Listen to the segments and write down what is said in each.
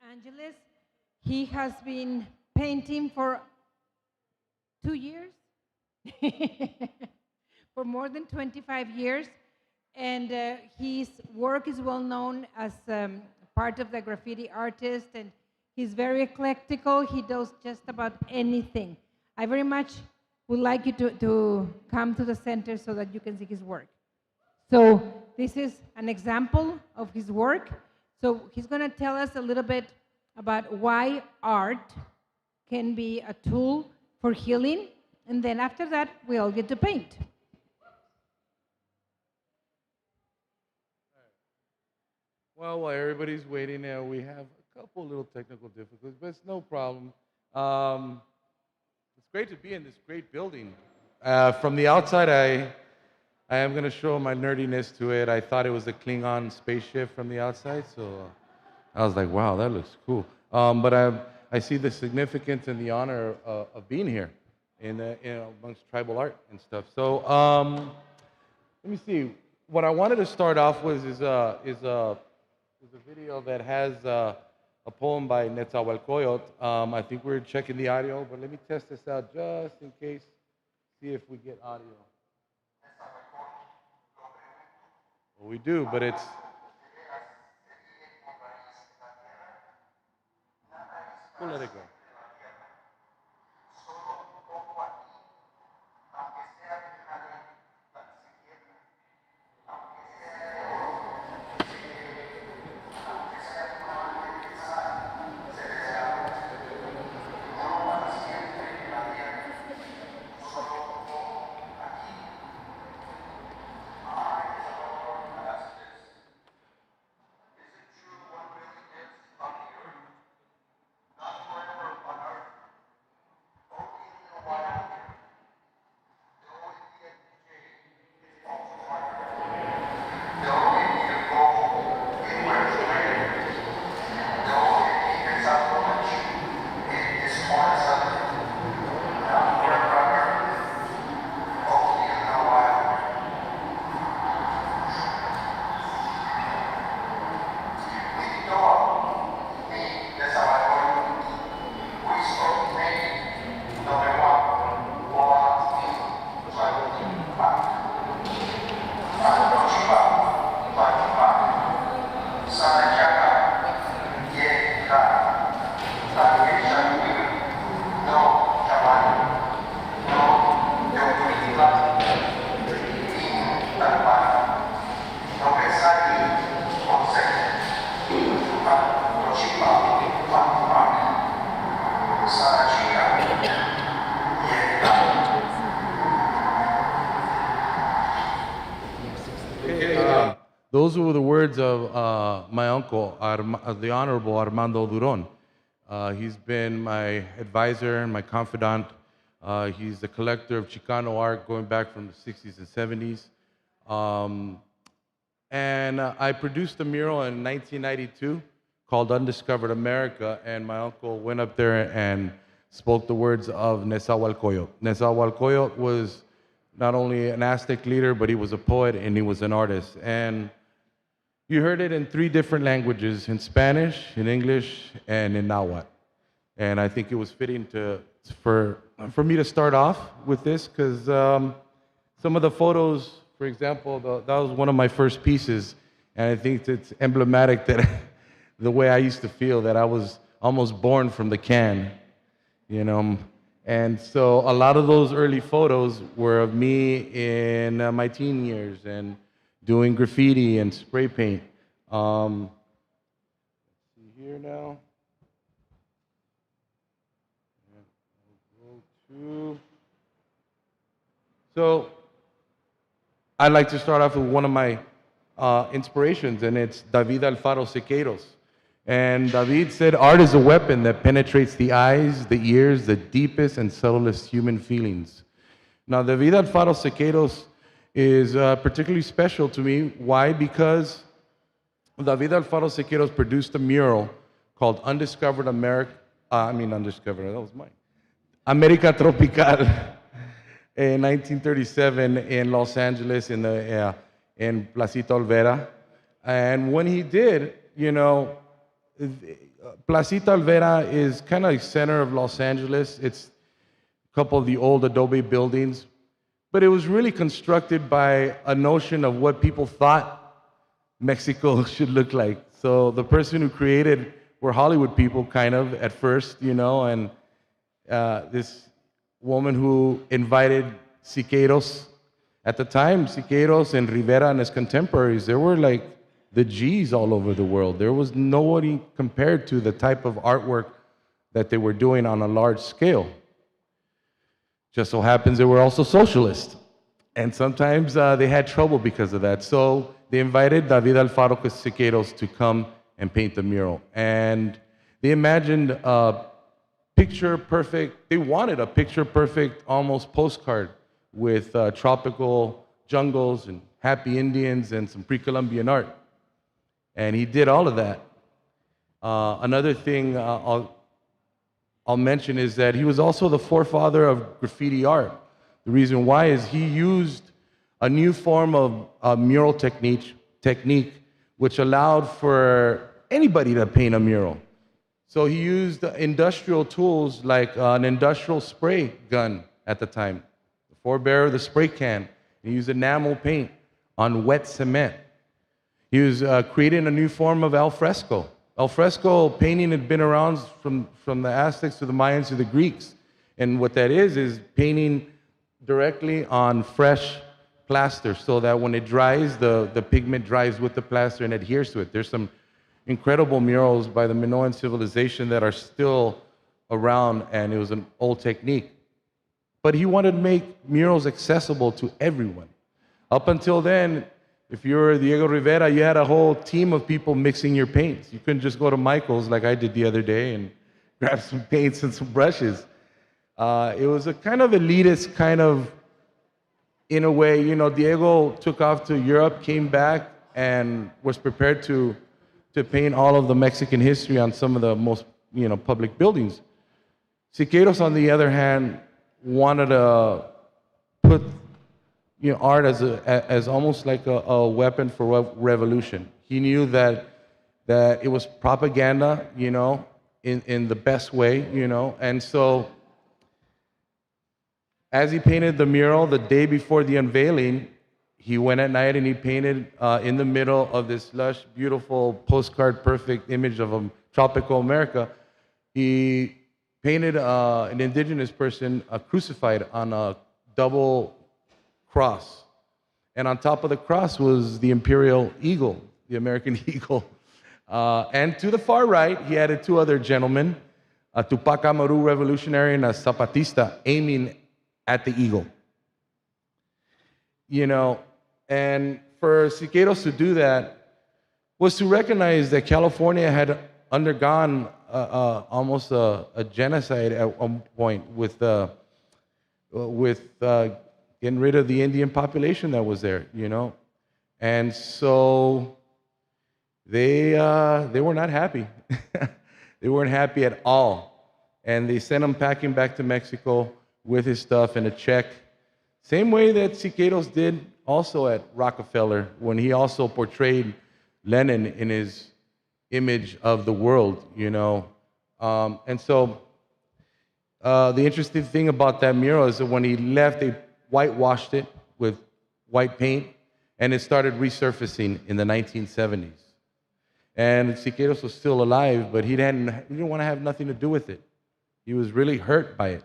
Angeles. He has been painting for 2 years, for more than 25 years. And his work is well known as part of the graffiti artist, and he's very eclectical. He does just about anything. I very much would like you to come to the center so that you can see his work. So this is an example of his work. So he's going to tell us a little bit about why art can be a tool for healing, and then after that, we all get to paint. Well, while everybody's waiting now, we have a couple little technical difficulties, but it's no problem. It's great to be in this great building. From the outside, I am going to show my nerdiness to it. I thought it was a Klingon spaceship from the outside, so I was like, wow, that looks cool. But I see the significance and the honor of being here amongst tribal art and stuff. So let me see. What I wanted to start off with is a video that has a poem by Netzahualcoyotl. I think we're checking the audio, but let me test this out just in case, see if we get audio. Well, we do, but it's... We'll let it go. Those were the words of my uncle, the Honorable Armando Duron. He's been my advisor and my confidant. He's the collector of Chicano art going back from the 60s and 70s. And I produced a mural in 1992 called Undiscovered America, and my uncle went up there and spoke the words of Nezahualcoyotl. Nezahualcoyotl was not only an Aztec leader, but he was a poet and he was an artist. And you heard it in 3 different languages, in Spanish, in English, and in Nahuatl. And I think it was fitting for me to start off with this, because some of the photos, for example, that was one of my first pieces, and I think it's emblematic that the way I used to feel, that I was almost born from the can, you know. And so a lot of those early photos were of me in my teen years and doing graffiti and spray paint. Let's see here now. So I'd like to start off with one of my inspirations, and it's David Alfaro Siqueiros. And David said, art is a weapon that penetrates the eyes, the ears, the deepest and subtlest human feelings. Now, David Alfaro Siqueiros is particularly special to me. Why? Because David Alfaro Siqueiros produced a mural called Undiscovered America, Undiscovered, that was mine. America Tropical in 1937 in Los Angeles in Placita Olvera. And when he did, you know, Placita Alvera is kind of center of Los Angeles. It's a couple of the old adobe buildings, but it was really constructed by a notion of what people thought Mexico should look like. So the person who created were Hollywood people, kind of at first, you know, and this woman who invited Siqueiros at the time, Siqueiros and Rivera and his contemporaries, they were like the G's all over the world. There was nobody compared to the type of artwork that they were doing on a large scale. Just so happens they were also socialists. And sometimes they had trouble because of that. So they invited David Alfaro Siqueiros to come and paint the mural. And they imagined a picture perfect, they wanted a picture perfect, almost postcard with tropical jungles and happy Indians and some pre-Columbian art. And he did all of that. Another thing I'll mention is that he was also the forefather of graffiti art. The reason why is he used a new form of mural technique which allowed for anybody to paint a mural. So he used industrial tools like an industrial spray gun at the time, the forebearer of the spray can. He used enamel paint on wet cement. He was creating a new form of al fresco. Al fresco painting had been around from the Aztecs to the Mayans to the Greeks. And what that is painting directly on fresh plaster so that when it dries, the pigment dries with the plaster and adheres to it. There's some incredible murals by the Minoan civilization that are still around, and it was an old technique. But he wanted to make murals accessible to everyone. Up until then, if you were Diego Rivera, you had a whole team of people mixing your paints. You couldn't just go to Michael's like I did the other day and grab some paints and some brushes. It was a kind of elitist kind of, in a way, you know, Diego took off to Europe, came back, and was prepared to paint all of the Mexican history on some of the most, you know, public buildings. Siqueiros, on the other hand, wanted to put, you know, art as almost like a weapon for revolution. He knew that it was propaganda, you know, in the best way, you know, and so as he painted the mural the day before the unveiling, he went at night and he painted in the middle of this lush, beautiful, postcard perfect image of a tropical America. He painted an indigenous person crucified on a double cross. And on top of the cross was the imperial eagle, the American eagle. And to the far right, he added two other gentlemen, a Tupac Amaru revolutionary and a Zapatista, aiming at the eagle. You know, and for Siqueiros to do that was to recognize that California had undergone almost a genocide at one point with getting rid of the Indian population that was there, you know. And so they were not happy. They weren't happy at all. And they sent him packing back to Mexico with his stuff and a check. Same way that Siqueiros did also at Rockefeller when he also portrayed Lenin in his image of the world, you know. And so the interesting thing about that mural is that when he left, they whitewashed it with white paint, and it started resurfacing in the 1970s. And Siqueiros was still alive, but he didn't want to have nothing to do with it. He was really hurt by it.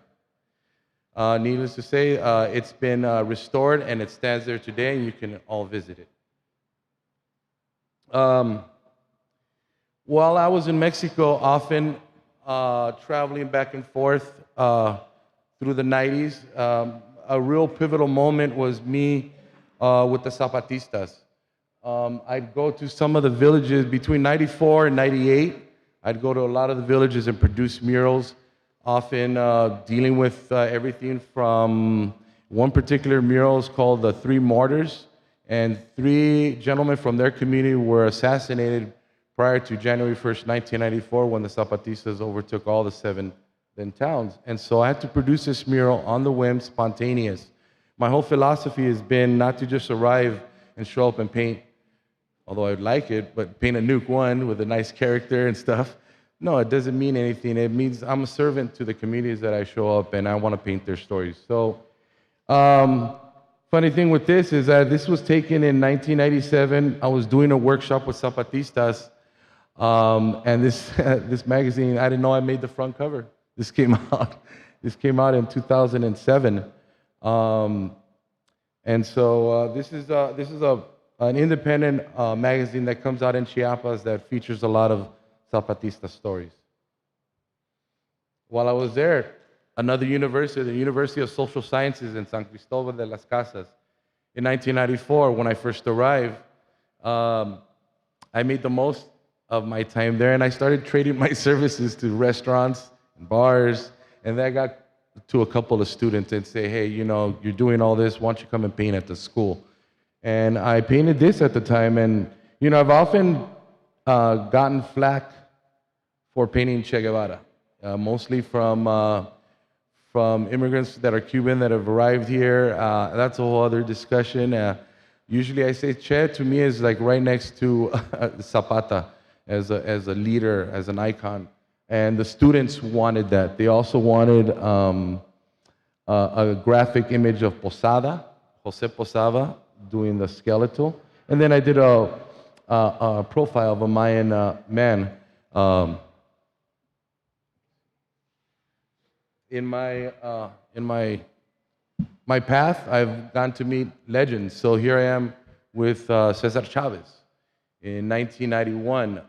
Needless to say, it's been restored and it stands there today, and you can all visit it. While I was in Mexico, often traveling back and forth through the 90s, a real pivotal moment was me with the Zapatistas. I'd go to some of the villages between 94 and 98. I'd go to a lot of the villages and produce murals, often dealing with everything from one particular mural is called the Three Martyrs, and 3 gentlemen from their community were assassinated prior to January 1st, 1994, when the Zapatistas overtook all the 7 then towns. And so I had to produce this mural on the whim, spontaneous. My whole philosophy has been not to just arrive and show up and paint although I'd like it, but paint a nuke.one with a nice character and stuff. No, it doesn't mean anything. It means I'm a servant to the communities that I show up, and I want to paint their stories. So, funny thing with this is that this was taken in 1997. I was doing a workshop with Zapatistas, and this this magazine, I didn't know I made the front cover. This came out. This came out in 2007, and so this is an independent magazine that comes out in Chiapas that features a lot of Zapatista stories. While I was there, another university, the University of Social Sciences in San Cristobal de las Casas, in 1994, when I first arrived, I made the most of my time there, and I started trading my services to restaurants and bars, and then I got to a couple of students and say, hey, you know, you're doing all this, why don't you come and paint at the school? And I painted this at the time, and you know, I've often gotten flack for painting Che Guevara, mostly from immigrants that are Cuban that have arrived here. That's a whole other discussion. Usually I say Che to me is like right next to Zapata as a leader, as an icon. And the students wanted that. They also wanted a graphic image of Posada, Jose Posada, doing the skeletal. And then I did a profile of a Mayan man. In my path, I've gone to meet legends. So here I am with Cesar Chavez. In 1991,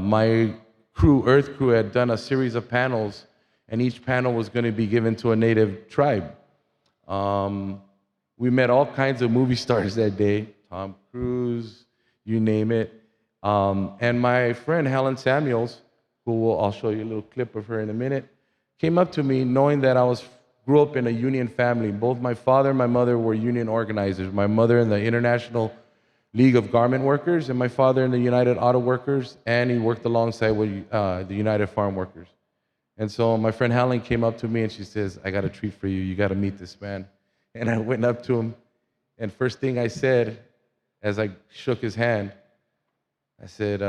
my crew, Earth Crew, had done a series of panels, and each panel was going to be given to a native tribe. We met all kinds of movie stars that day, Tom Cruise, you name it. And my friend Helen Samuels, I'll show you a little clip of her in a minute, came up to me knowing that I grew up in a union family. Both my father and my mother were union organizers. My mother in the International League of Garment Workers, and my father in the United Auto Workers, and he worked alongside with the United Farm Workers. And so my friend Helen came up to me and she says, I got a treat for you. You got to meet this man. And I went up to him, and first thing I said as I shook his hand, I said,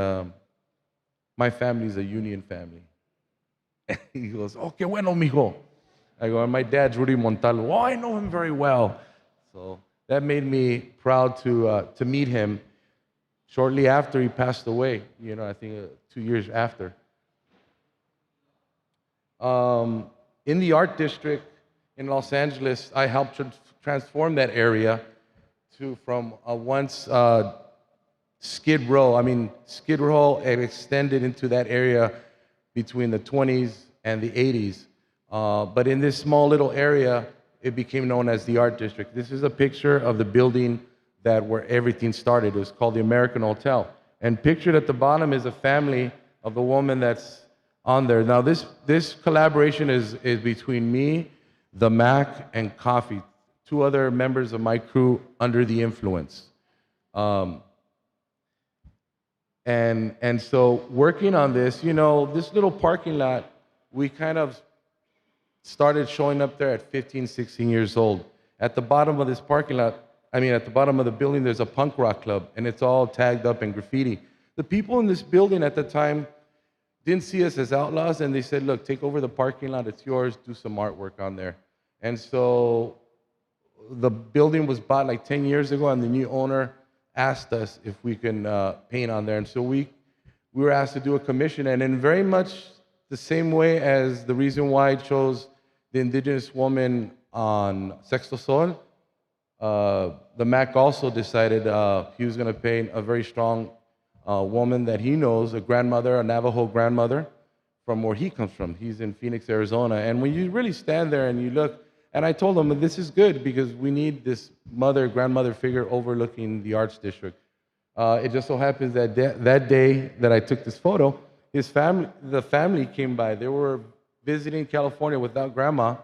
my family's a union family. And he goes, oh, qué bueno, mijo. I go, and my dad's Rudy Montalvo. Oh, I know him very well. So that made me proud to meet him shortly after he passed away, you know, I think 2 years after. In the art district in Los Angeles, I helped transform that area from a once Skid Row. I mean, Skid Row extended into that area between the 20s and the 80s. But in this small little area, it became known as the Art District. This is a picture of the building where everything started. It was called the American Hotel. And pictured at the bottom is a family of the woman that's on there. Now, this collaboration is between me, the Mac, and Coffee, two other members of my crew under the influence. And so working on this, you know, this little parking lot, we kind of started showing up there at 15, 16 years old. At the bottom of this parking lot, at the bottom of the building, there's a punk rock club, and it's all tagged up in graffiti. The people in this building at the time didn't see us as outlaws, and they said, look, take over the parking lot, it's yours, do some artwork on there. And so the building was bought like 10 years ago, and the new owner asked us if we can paint on there. And so we were asked to do a commission, and in very much the same way as the reason why I chose the indigenous woman on Sexto Sol, the Mac also decided he was going to paint a very strong woman that he knows, a grandmother, a Navajo grandmother from where he comes from. He's in Phoenix, Arizona. And when you really stand there and you look, and I told him, this is good because we need this grandmother figure overlooking the arts district. It just so happens that that day that I took this photo, the family came by. They were visiting California without grandma,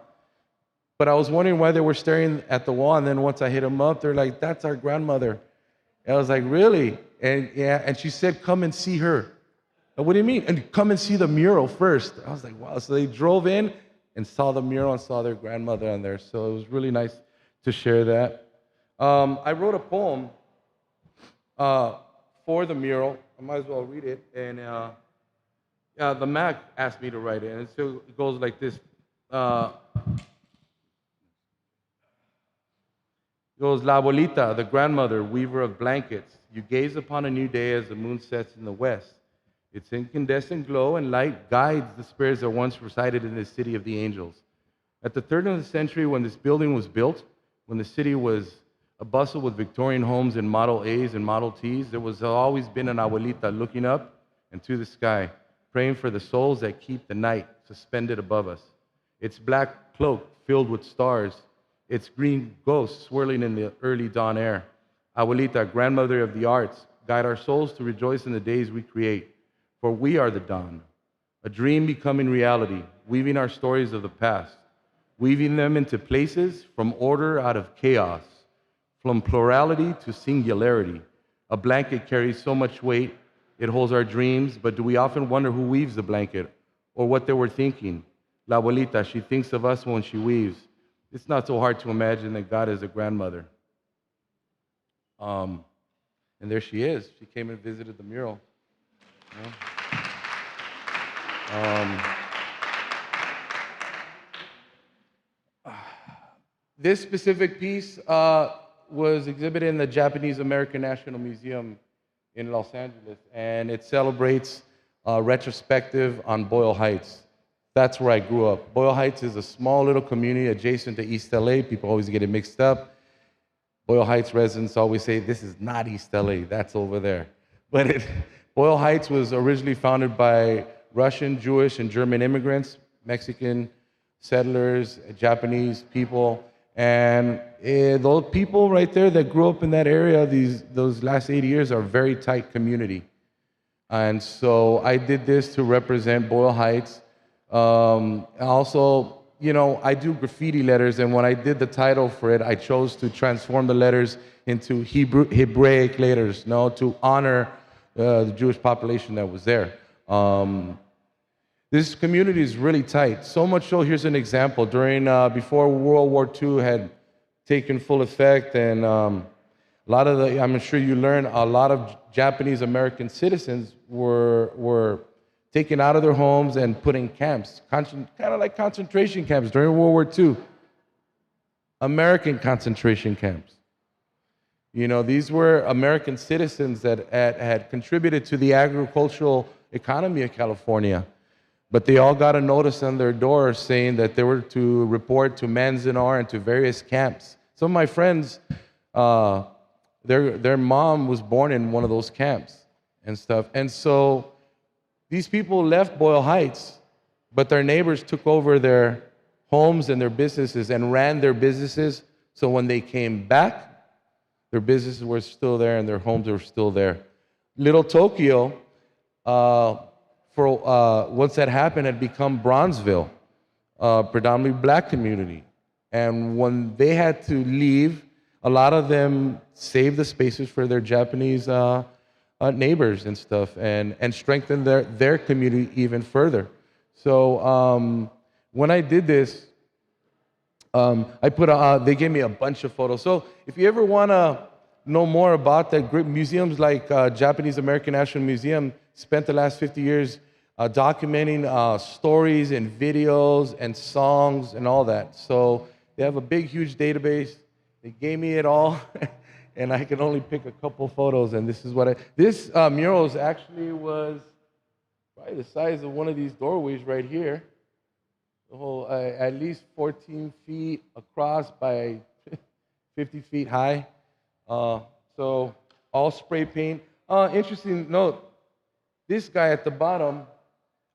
but I was wondering why they were staring at the wall. And then once I hit them up, they're like, "That's our grandmother." And I was like, "Really?" And yeah, and she said, "Come and see her." And what do you mean? And come and see the mural first. I was like, "Wow!" So they drove in and saw the mural and saw their grandmother on there. So it was really nice to share that. I wrote a poem for the mural. I might as well read it. And the Mac asked me to write it, and it goes like this. Uh, It goes, La abuelita, the grandmother, weaver of blankets. You gaze upon a new day as the moon sets in the west. Its incandescent glow and light guides the spirits that once resided in this city of the angels. At the turn of the century, when this building was built, when the city was a bustle with Victorian homes and Model A's and Model T's, there was always been an abuelita looking up and to the sky, praying for the souls that keep the night suspended above us. Its black cloak filled with stars, its green ghosts swirling in the early dawn air. Abuelita, grandmother of the arts, guide our souls to rejoice in the days we create, for we are the dawn, a dream becoming reality, weaving our stories of the past, weaving them into places from order out of chaos, from plurality to singularity. A blanket carries so much weight, it holds our dreams, but do we often wonder who weaves the blanket or what they were thinking? La abuelita, she thinks of us when she weaves. It's not so hard to imagine that God is a grandmother. And there she is. She came and visited the mural. You know? This specific piece was exhibited in the Japanese American National Museum in Los Angeles, and it celebrates a retrospective on Boyle Heights. That's where I grew up. Boyle Heights is a small little community adjacent to East LA. People always get it mixed up. Boyle Heights residents always say, this is not East LA, that's over there. But Boyle Heights was originally founded by Russian, Jewish, and German immigrants, Mexican settlers, Japanese people. And those people right there that grew up in that area, those last 80 years, are a very tight community. And so I did this to represent Boyle Heights. Also, you know, I do graffiti letters, and when I did the title for it, I chose to transform the letters into Hebraic letters, to honor the Jewish population that was there. This community is really tight, so much so, here's an example. Before World War II had taken full effect, and a lot of I'm sure you learned, a lot of Japanese American citizens were taken out of their homes and put in camps, kind of like concentration camps during World War II. American concentration camps. You know, these were American citizens that had contributed to the agricultural economy of California. But they all got a notice on their door saying that they were to report to Manzanar and to various camps. Some of my friends, their mom was born in one of those camps and stuff. And so these people left Boyle Heights, but their neighbors took over their homes and their businesses and ran their businesses. So when they came back, their businesses were still there and their homes were still there. Little Tokyo, once that happened, had become Bronzeville, predominantly black community. And when they had to leave, a lot of them saved the spaces for their Japanese neighbors and stuff, and strengthened their community even further. So when I did this, they gave me a bunch of photos. So if you ever want to know more about that, museums like Japanese American National Museum spent the last 50 years documenting stories and videos and songs and all that. So they have a big, huge database. They gave me it all, and I can only pick a couple photos. And this is what this mural actually was probably the size of one of these doorways right here. The whole, at least 14 feet across by 50 feet high. So all spray paint. Interesting note, this guy at the bottom,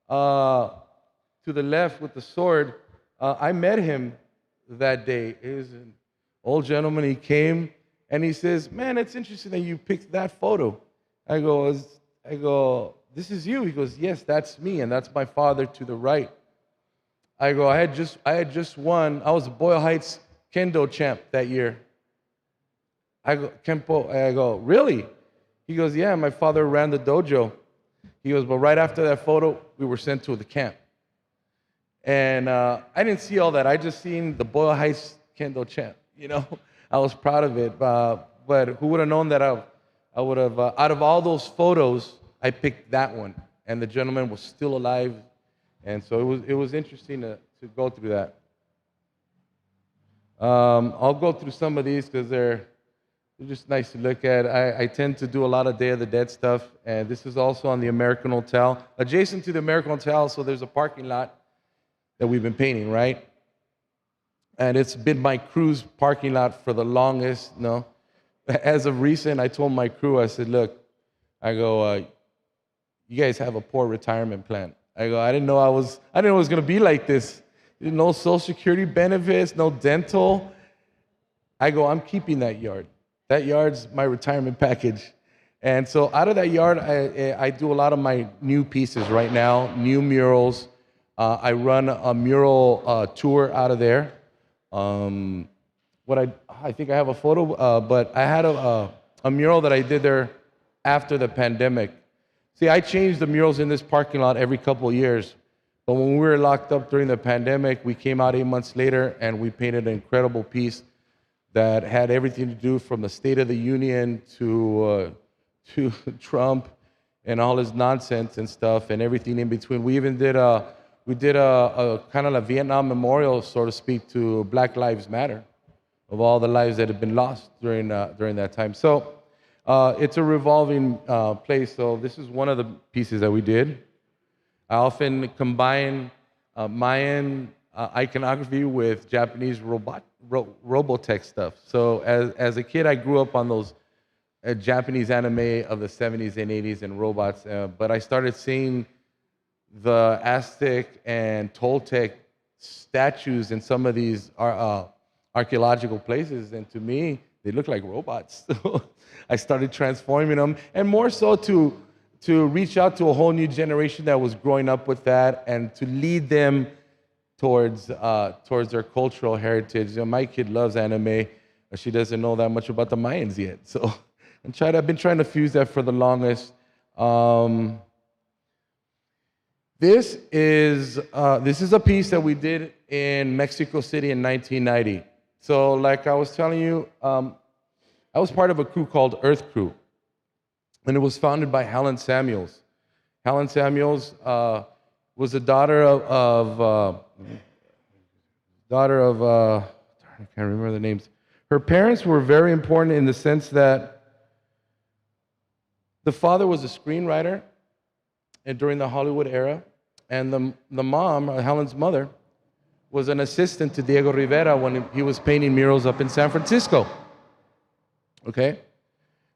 to the left with the sword, I met him that day. He was an old gentleman. He came and he says, "Man, it's interesting that you picked that photo." I go, "This is you?" He goes, "Yes, that's me, and that's my father to the right." I go, I had just won. I was a Boyle Heights Kendo champ that year. I go, Kempo. I go, "Really?" He goes, "Yeah, my father ran the dojo." He goes, "But right after that photo, we were sent to the camp." And I didn't see all that. I just seen the Boyle Heights Kendo champ. You know, I was proud of it. But who would have known that I would have, out of all those photos, I picked that one, and the gentleman was still alive, and so it was interesting to go through that. I'll go through some of these because they're just nice to look at. I tend to do a lot of Day of the Dead stuff, and this is also on the American Hotel. Adjacent to the American Hotel, so there's a parking lot that we've been painting, right? And it's been my crew's parking lot for the longest, no? As of recent, I told my crew, I said, look, I go, you guys have a poor retirement plan. I go, I didn't know it was gonna be like this. No Social Security benefits, no dental. I go, I'm keeping that yard. That yard's my retirement package. And so out of that yard, I do a lot of my new pieces right now, new murals. I run a mural tour out of there. I think I have a photo, but I had a mural that I did there after the pandemic. See, I changed the murals in this parking lot every couple of years. But when we were locked up during the pandemic, we came out 8 months later and we painted an incredible piece that had everything to do from the State of the Union to Trump and all his nonsense and stuff and everything in between. We even did a kind of a Vietnam memorial, so to speak, to Black Lives Matter, of all the lives that have been lost during that time. So it's a revolving place. So this is one of the pieces that we did. I often combine Mayan iconography with Japanese Robotech stuff. So as a kid, I grew up on those Japanese anime of the 70s and 80s and robots, but I started seeing the Aztec and Toltec statues in some of these archaeological places, and to me, they look like robots. So I started transforming them, and more so to reach out to a whole new generation that was growing up with that, and to lead them towards their cultural heritage. You know, my kid loves anime, but she doesn't know that much about the Mayans yet. So I've been trying to fuse that for the longest. This is a piece that we did in Mexico City in 1990. So, like I was telling you, I was part of a crew called Earth Crew, and it was founded by Helen Samuels. Helen Samuels was the daughter of I can't remember the names. Her parents were very important in the sense that the father was a screenwriter and during the Hollywood era, and the mom, Helen's mother, was an assistant to Diego Rivera when he was painting murals up in San Francisco. Okay?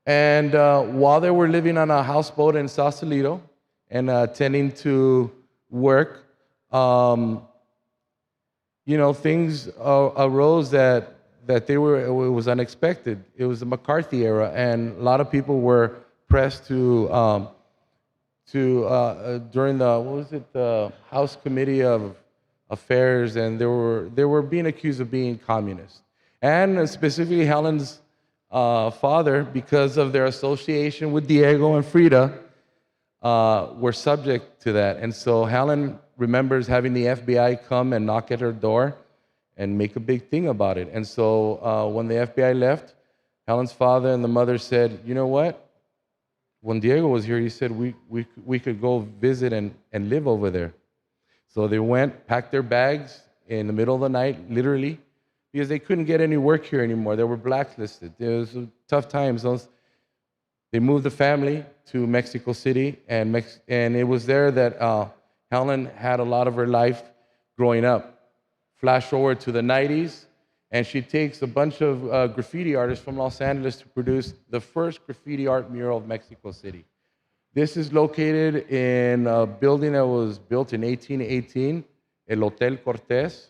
And while they were living on a houseboat in Sausalito and tending to work, things arose that it was unexpected. It was the McCarthy era, and a lot of people were pressed to during the House Committee of Affairs, and they were being accused of being communist, and specifically Helen's father, because of their association with Diego and Frida, were subject to that. And so Helen remembers having the FBI come and knock at her door and make a big thing about it. And so when the FBI left, Helen's father and the mother said, you know what? When Diego was here, he said we could go visit and live over there. So they went, packed their bags in the middle of the night, literally, because they couldn't get any work here anymore. They were blacklisted. It was tough times. They moved the family to Mexico City, and it was there that Helen had a lot of her life growing up. Flash forward to the 90s, and she takes a bunch of graffiti artists from Los Angeles to produce the first graffiti art mural of Mexico City. This is located in a building that was built in 1818, El Hotel Cortés.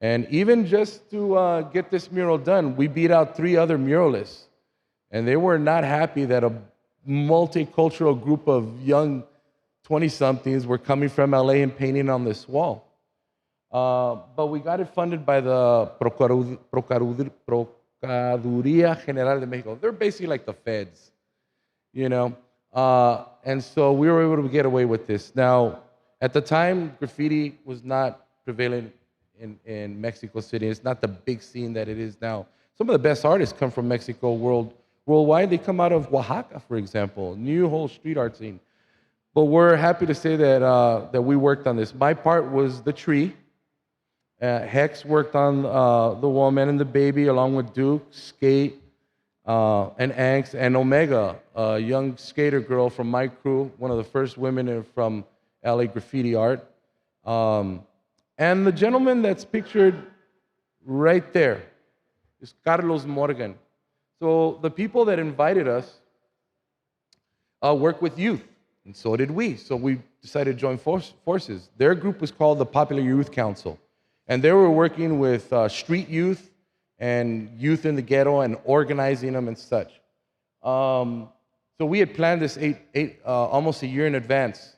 And even just to get this mural done, we beat out 3 other muralists. And they were not happy that a multicultural group of young 20-somethings were coming from LA and painting on this wall. But we got it funded by the Procuraduría General de Mexico. They're basically like the feds, you know. And so we were able to get away with this. Now, at the time, graffiti was not prevalent in Mexico City. It's not the big scene that it is now. Some of the best artists come from Mexico worldwide. They come out of Oaxaca, for example, new whole street art scene. But we're happy to say that, that we worked on this. My part was the tree. Hex worked on the woman and the baby, along with Duke, Skate, and Angst, and Omega, a young skater girl from my crew, one of the first women from LA graffiti art. And the gentleman that's pictured right there is Carlos Morgan. So the people that invited us work with youth, and so did we. So we decided to join forces. Their group was called the Popular Youth Council, and they were working with street youth and youth in the ghetto and organizing them and such. So we had planned this almost a year in advance,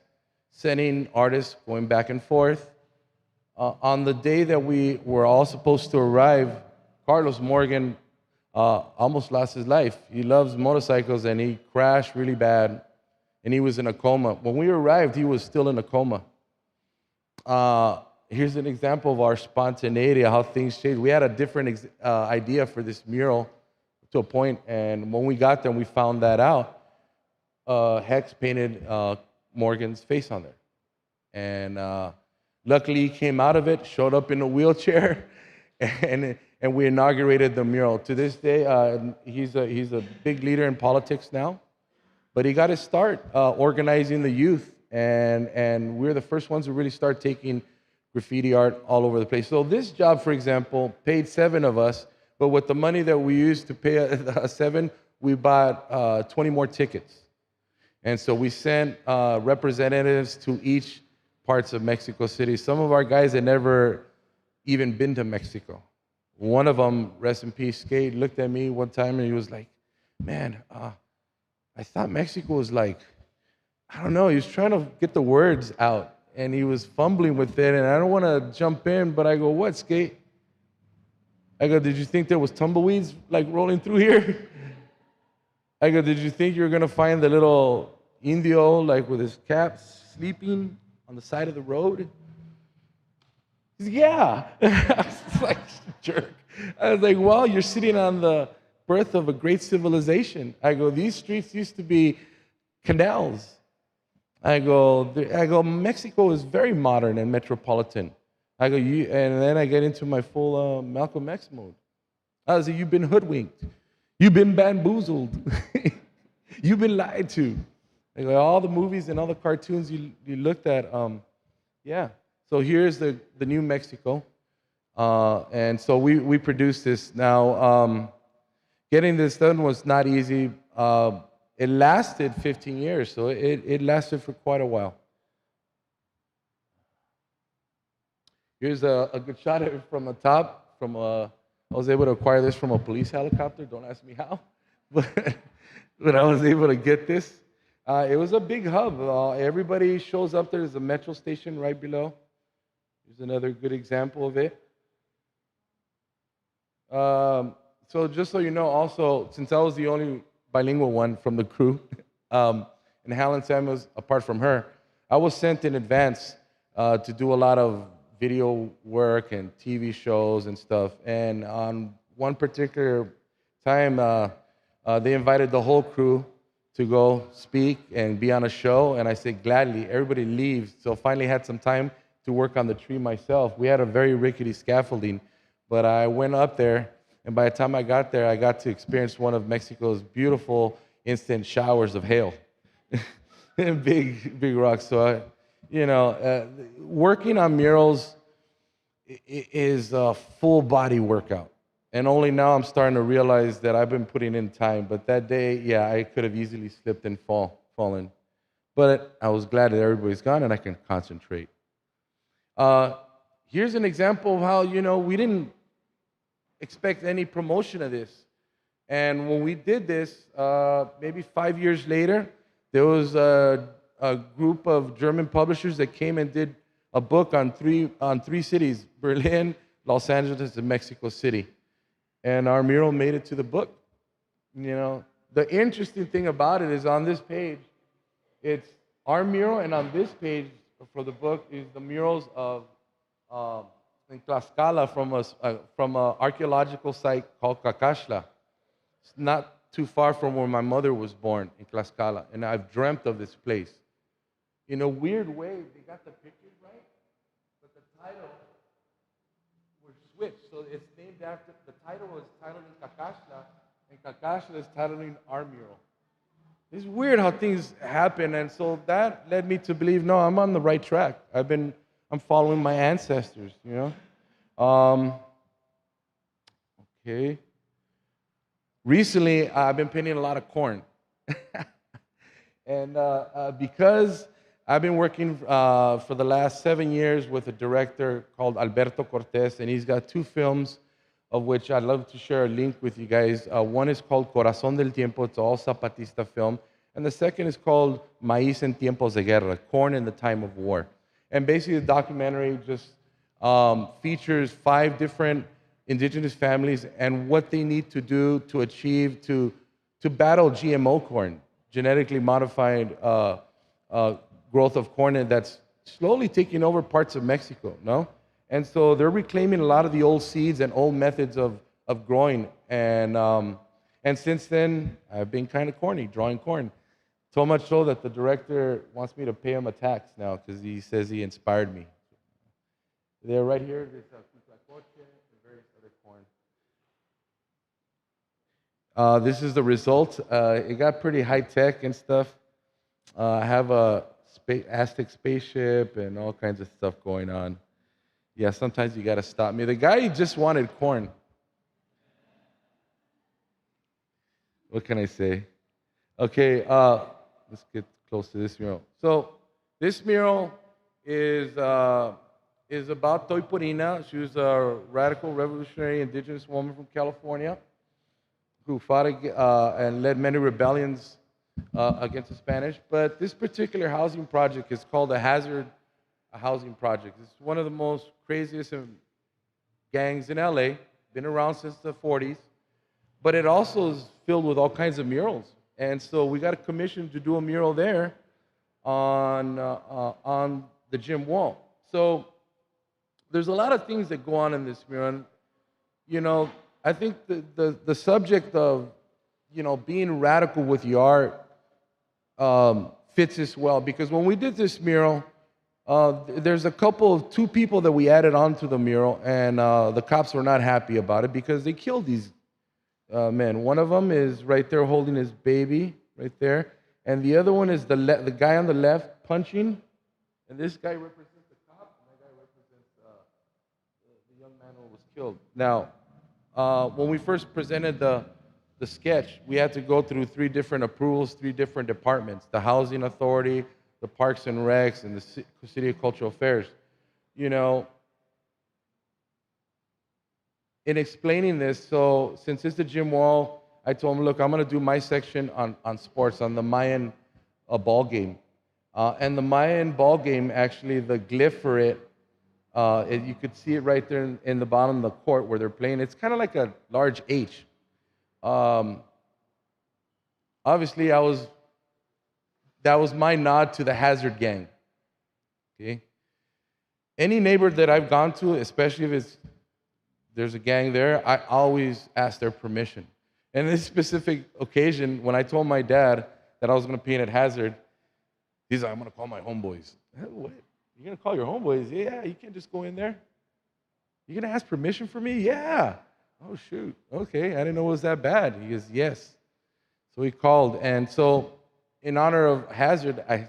sending artists going back and forth. On the day that we were all supposed to arrive, Carlos Morgan almost lost his life. He loves motorcycles and he crashed really bad and he was in a coma. When we arrived, he was still in a coma. Here's an example of our spontaneity, how things change. We had a different idea for this mural to a point, and when we got there and we found that out, Hex painted Morgan's face on there. And luckily he came out of it, showed up in a wheelchair, and we inaugurated the mural. To this day, he's a big leader in politics now, but he got his start organizing the youth, and we're the first ones to really start taking graffiti art all over the place. So this job, for example, paid 7 of us, but with the money that we used to pay 7, we bought 20 more tickets. And so we sent representatives to each parts of Mexico City. Some of our guys had never even been to Mexico. One of them, rest in peace, Skate, looked at me one time and he was like, man, I thought Mexico was like, I don't know, he was trying to get the words out and he was fumbling with it, and I don't want to jump in, but I go, what, Skate? I go, did you think there was tumbleweeds like rolling through here? I go, did you think you were going to find the little indio like with his cap sleeping on the side of the road? He's like, yeah. I was like, jerk. I was like, well, you're sitting on the birth of a great civilization. I go, these streets used to be canals. I go, Mexico is very modern and metropolitan. I go, and then I get into my full Malcolm X mode. I was like, you've been hoodwinked. You've been bamboozled. You've been lied to. I go, all the movies and all the cartoons you looked at, yeah. So here's the new Mexico. And so we produced this. Now, getting this done was not easy. It lasted 15 years, so it lasted for quite a while. Here's a good shot of it from the top. I was able to acquire this from a police helicopter. Don't ask me how, but I was able to get this. It was a big hub. Everybody shows up. There's a metro station right below. Here's another good example of it. So just so you know, also, since I was the only bilingual one from the crew, and Helen Samuels, apart from her, I was sent in advance to do a lot of video work and TV shows and stuff. And on one particular time, they invited the whole crew to go speak and be on a show. And I said, gladly, everybody leaves. So finally had some time to work on the tree myself. We had a very rickety scaffolding, but I went up there, and by the time I got there, I got to experience one of Mexico's beautiful instant showers of hail. And big rocks. So, working on murals is a full body workout. And only now I'm starting to realize that I've been putting in time. But that day, yeah, I could have easily slipped and fallen. But I was glad that everybody's gone and I can concentrate. Here's an example of how, we didn't expect any promotion of this. And when we did this, maybe 5 years later, there was a group of German publishers that came and did a book on three cities: Berlin, Los Angeles, and Mexico City. And our mural made it to the book. The interesting thing about it is on this page, it's our mural, and on this page for the book is the murals of in Tlaxcala from an archaeological site called Cacaxtla. It's not too far from where my mother was born in Tlaxcala, and I've dreamt of this place. In a weird way, they got the pictures right, but the title were switched. So it's named after, the title was titled in Cacaxla, and Cacaxla is titling our mural. It's weird how things happen, and so that led me to believe, no, I'm on the right track. I'm following my ancestors, you know. Okay. Recently, I've been painting a lot of corn, and because I've been working for the last 7 years with a director called Alberto Cortés, and he's got 2 films of which I'd love to share a link with you guys. One is called Corazón del Tiempo, it's all Zapatista film, and the second is called Maíz en Tiempos de Guerra, Corn in the Time of War. And basically, the documentary just features 5 different indigenous families and what they need to do to achieve, to battle GMO corn, genetically modified growth of corn that's slowly taking over parts of Mexico, no? And so they're reclaiming a lot of the old seeds and old methods of growing. And since then, I've been kind of corny, drawing corn. So much so that the director wants me to pay him a tax now because he says he inspired me. They're right here. There's Cuitlacoche and various other corn. This is the result. It got pretty high tech and stuff. I have a Aztec spaceship and all kinds of stuff going on. Yeah, sometimes you got to stop me. The guy just wanted corn. What can I say? Okay, let's get close to this mural. So this mural is about Toypurina. She was a radical revolutionary indigenous woman from California who fought and led many rebellions against the Spanish. But this particular housing project is called a hazard housing project. It's one of the most craziest gangs in LA, been around since the 40s, but it also is filled with all kinds of murals. And so we got a commission to do a mural there on the gym wall. So there's a lot of things that go on in this mural. And, you know, I think the subject of, you know, being radical with your art fits this well, because when we did this mural, there's 2 people that we added onto the mural, and the cops were not happy about it because they killed these men. One of them is right there holding his baby, right there, and the other one is the guy on the left punching, and this guy represents the cop, and that guy represents the young man who was killed. Now, when we first presented the sketch, we had to go through 3 different approvals, 3 different departments: the Housing Authority, the Parks and Recs, and the City of Cultural Affairs. You know, in explaining this, so since it's the gym wall, I told him, look, I'm going to do my section on sports, on the Mayan ball game. And the Mayan ball game, actually, the glyph for it, you could see it right there in the bottom of the court where they're playing. It's kind of like a large H. Obviously, that was my nod to the Hazard Gang. Okay. Any neighbor that I've gone to, especially if there's a gang there, I always ask their permission. And this specific occasion, when I told my dad that I was going to paint at Hazard, he's like, I'm going to call my homeboys. What? You're going to call your homeboys? Yeah, you can't just go in there. You're going to ask permission for me? Yeah. Oh, shoot. Okay, I didn't know it was that bad. He goes, yes. So he called. And so in honor of Hazard, I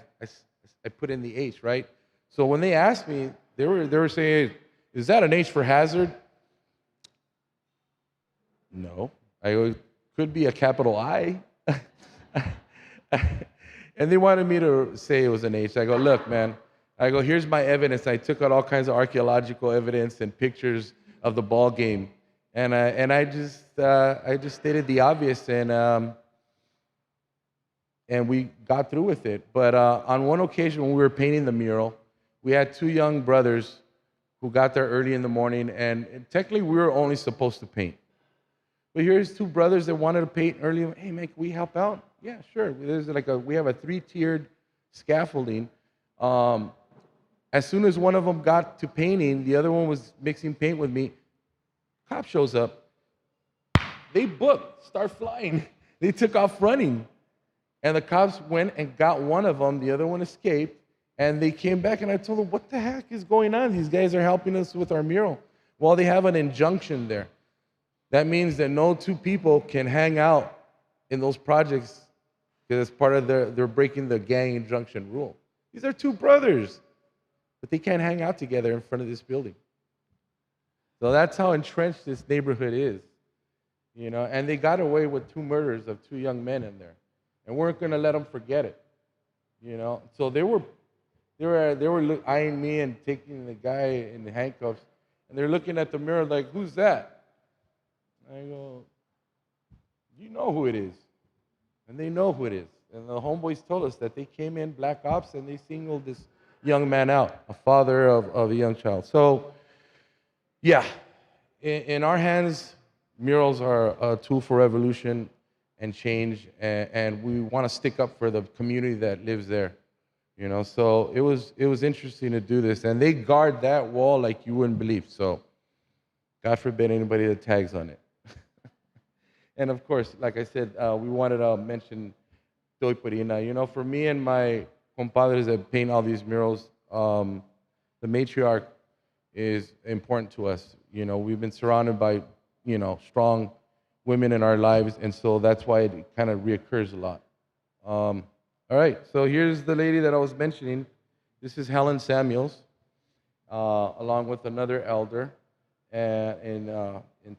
put in the H, right? So when they asked me, they were saying, is that an H for Hazard? No. I go, could be a capital I. And they wanted me to say it was an H. I go, look, man. I go, here's my evidence. I took out all kinds of archaeological evidence and pictures of the ball game, and I just stated the obvious, and we got through with it. But on one occasion when we were painting the mural, we had 2 young brothers who got there early in the morning, and technically we were only supposed to paint. But here's 2 brothers that wanted to paint early. Hey, man, can we help out? Yeah, sure. We have a 3-tiered scaffolding. As soon as one of them got to painting, the other one was mixing paint with me. Cop shows up. They book, start flying. They took off running. And the cops went and got one of them. The other one escaped. And they came back, and I told them, what the heck is going on? These guys are helping us with our mural. Well, they have an injunction there. That means that no two people can hang out in those projects because it's part of they're breaking the gang injunction rule. These are two brothers, but they can't hang out together in front of this building. So that's how entrenched this neighborhood is, you know. And they got away with 2 murders of 2 young men in there, and weren't going to let them forget it, you know. So they were eyeing me and taking the guy in the handcuffs, and they're looking at the mirror like, "Who's that?" I go, "You know who it is," and they know who it is. And the homeboys told us that they came in, black ops, and they singled this young man out, a father of a young child. So, yeah, in our hands, murals are a tool for revolution and change, and we want to stick up for the community that lives there, you know. So it was interesting to do this, and they guard that wall like you wouldn't believe. So, God forbid anybody that tags on it. And of course, like I said, we wanted to mention Toy Perina. You know, for me and my compadres that paint all these murals, the matriarch is important to us. You know, we've been surrounded by, you know, strong women in our lives, and so that's why it kind of reoccurs a lot. All right, so here's the lady that I was mentioning. This is Helen Samuels, along with another elder in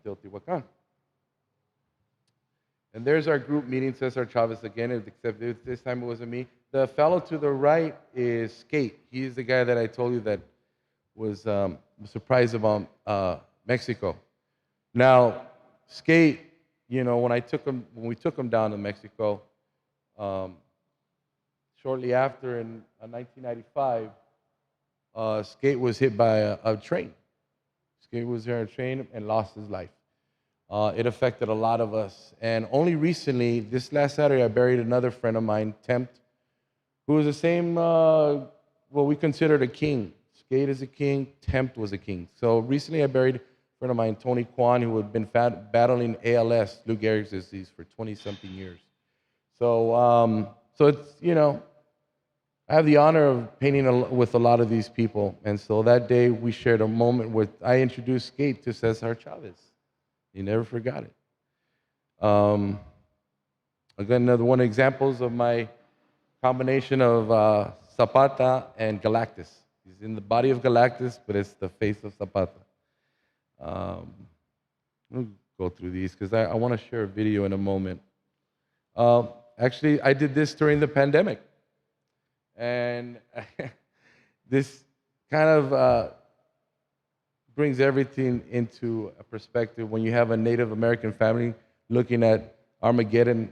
Teotihuacan. And there's our group meeting, Cesar Chavez again, except this time it wasn't me. The fellow to the right is Skate. He's the guy that I told you that was surprised about Mexico. Now, Skate, you know, when we took him down to Mexico, shortly after in 1995, Skate was hit by a train. Skate was there on a train and lost his life. It affected a lot of us. And only recently, this last Saturday, I buried another friend of mine, Tempt, who was the same, what we considered a king. Skate is a king, Tempt was a king. So recently I buried a friend of mine, Tony Kwan, who had been battling ALS, Lou Gehrig's disease, for 20-something years. So, so it's, you know, I have the honor of painting with a lot of these people. And so that day we shared a moment with, I introduced Skate to Cesar Chavez. He never forgot it. Again, another one of the examples of my combination of Zapata and Galactus. He's in the body of Galactus, but it's the face of Zapata. We'll go through these because I want to share a video in a moment. Actually, I did this during the pandemic. And this kind of brings everything into a perspective when you have a Native American family looking at Armageddon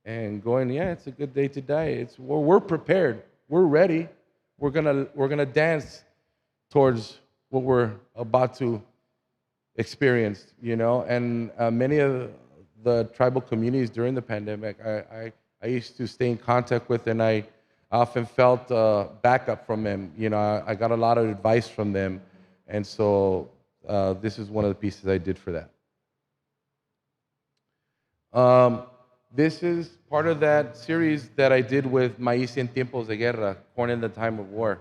and going, yeah, it's a good day to die. We're prepared. We're ready. We're gonna dance towards what we're about to experience, you know. And many of the tribal communities during the pandemic, I used to stay in contact with, and I often felt backup from them. You know, I got a lot of advice from them. And so this is one of the pieces I did for that. This is part of that series that I did with Maíz en Tiempos de Guerra, Corn in the Time of War.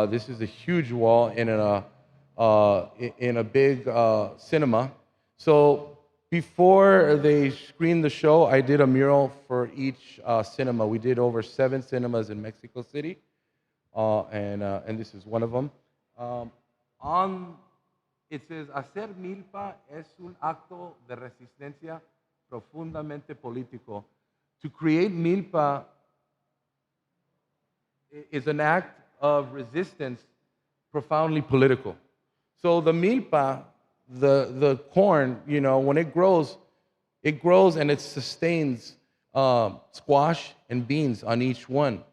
This is a huge wall in a big cinema. So before they screened the show, I did a mural for each cinema. We did over 7 cinemas in Mexico City, and this is one of them. It says, hacer milpa es un acto de resistencia profundamente político. To create milpa is an act of resistance profoundly political. So the milpa, the corn, you know, when it grows and it sustains squash and beans on each one.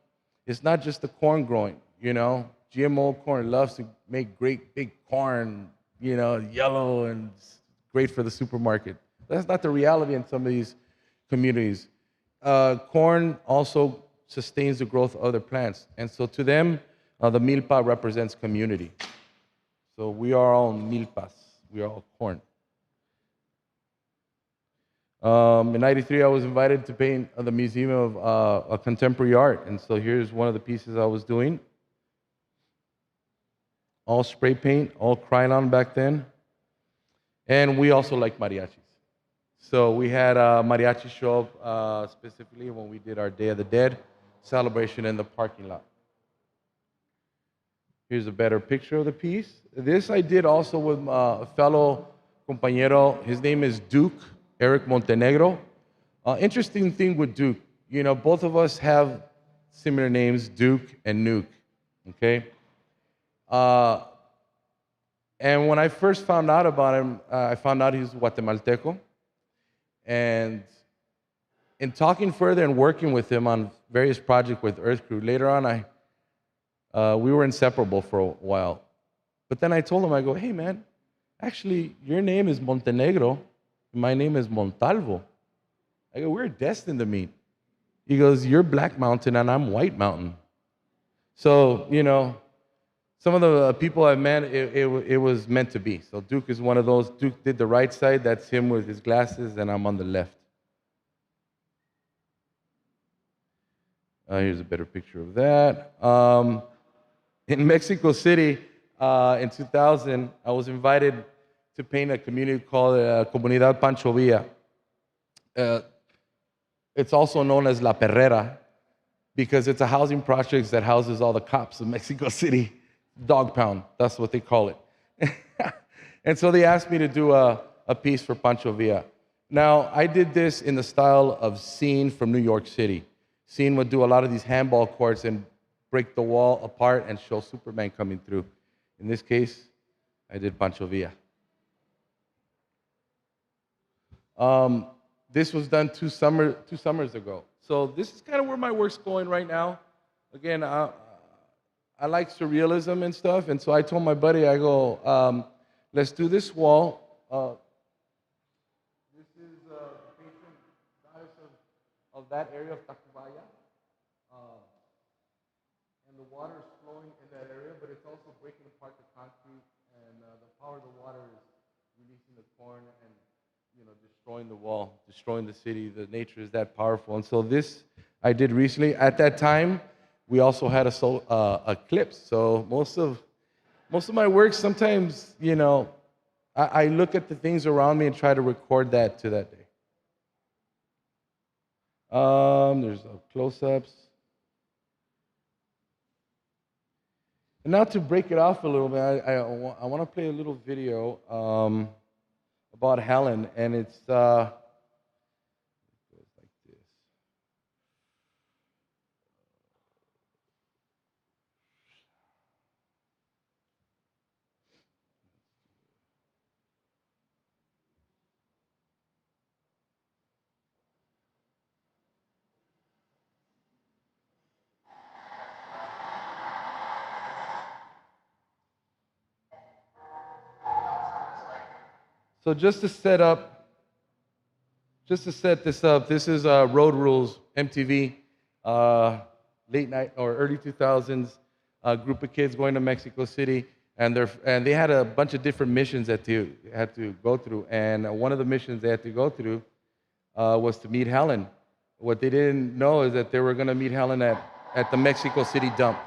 It's not just the corn growing, you know. GMO corn loves to make great big corn, you know, yellow and great for the supermarket. That's not the reality in some of these communities. Corn also sustains the growth of other plants. And so to them, the milpa represents community. So we are all milpas. We are all corn. In '93, I was invited to paint the Museum of Contemporary Art, and so here's one of the pieces I was doing. All spray paint, all Krylon back then. And we also like mariachis. So we had mariachi show up specifically when we did our Day of the Dead celebration in the parking lot. Here's a better picture of the piece. This I did also with a fellow compañero. His name is Duke, Eric Montenegro. Interesting thing with Duke, you know, both of us have similar names, Duke and Nuke, okay? And when I first found out about him, I found out he's Guatemalteco. And in talking further and working with him on various projects with Earth Crew, later on, we were inseparable for a while. But then I told him, I go, hey man, actually, your name is Montenegro, and my name is Montalvo. I go, we're destined to meet. He goes, you're Black Mountain and I'm White Mountain. So, you know, some of the people I've met, it was meant to be. So Duke is one of those. Duke did the right side. That's him with his glasses, and I'm on the left. Here's a better picture of that. In Mexico City, in 2000, I was invited to paint a community called Comunidad Pancho Villa. It's also known as La Perrera because it's a housing project that houses all the cops of Mexico City. Dog pound, that's what they call it. And so they asked me to do a piece for Pancho Villa. Now, I did this in the style of Scene from New York City. Scene would do a lot of these handball courts and break the wall apart and show Superman coming through. In this case, I did Pancho Villa. This was done two summers ago. So this is kind of where my work's going right now. Again, I like surrealism and stuff, and so I told my buddy, I go, let's do this wall. This is the patron goddess of that area of Tacubaya. And the water is flowing in that area, but it's also breaking apart the concrete, and the power of the water is releasing the corn and, you know, destroying the wall, destroying the city. The nature is that powerful. And so this I did recently. At that time, we also had a eclipse. So most of my work, sometimes, you know, I look at the things around me and try to record that to that day. There's close-ups. And now to break it off a little bit, I want to play a little video about Helen, and it's like this. So just to set this up, this is Road Rules, MTV, late night or early 2000s, a group of kids going to Mexico City, and they had a bunch of different missions that they had to go through, and one of the missions they had to go through was to meet Helen. What they didn't know is that they were going to meet Helen at the Mexico City dump.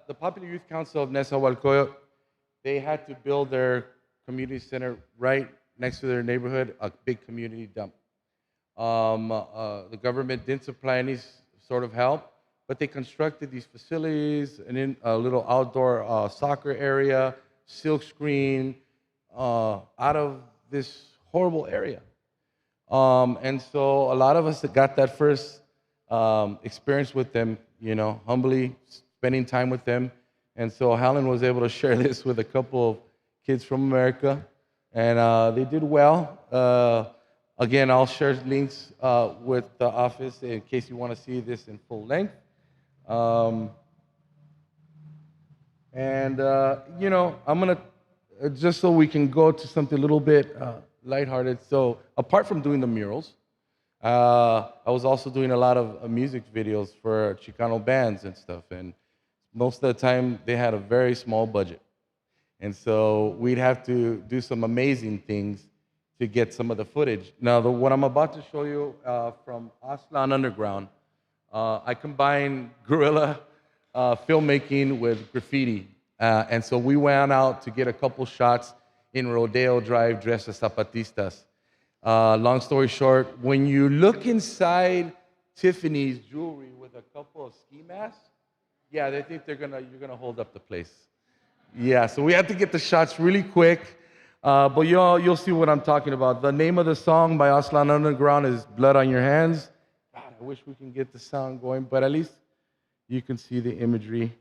The Popular Youth Council of Nezahualcóyotl, they had to build their community center right next to their neighborhood, a big community dump. The government didn't supply any sort of help, but they constructed these facilities, and in a little outdoor soccer area, silk screen, out of this horrible area. And so a lot of us that got that first experience with them, you know, humbly spending time with them. And so Helen was able to share this with a couple of kids from America, and they did well. Again, I'll share links with the office in case you want to see this in full length. You know, I'm going to, just so we can go to something a little bit lighthearted. So apart from doing the murals, I was also doing a lot of music videos for Chicano bands and stuff. And most of the time, they had a very small budget. And so we'd have to do some amazing things to get some of the footage. Now, what I'm about to show you from Aslan Underground, I combine guerrilla filmmaking with graffiti. And so we went out to get a couple shots in Rodeo Drive dressed as zapatistas. Long story short, when you look inside Tiffany's jewelry with a couple of ski masks, yeah, they think you're gonna hold up the place. Yeah, so we had to get the shots really quick, but you'll see what I'm talking about. The name of the song by Aslan Underground is "Blood on Your Hands." God, I wish we can get the sound going, but at least you can see the imagery.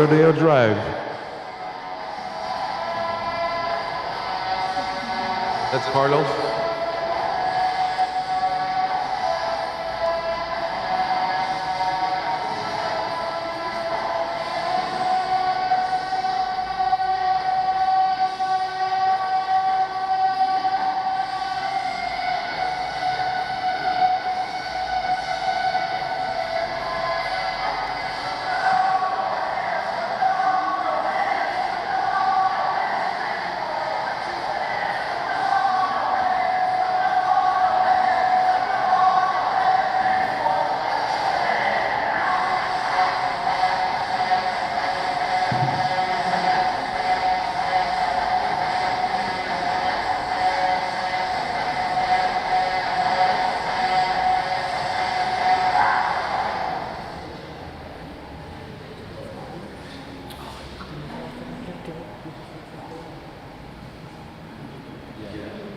Rodeo Drive. That's Carlos.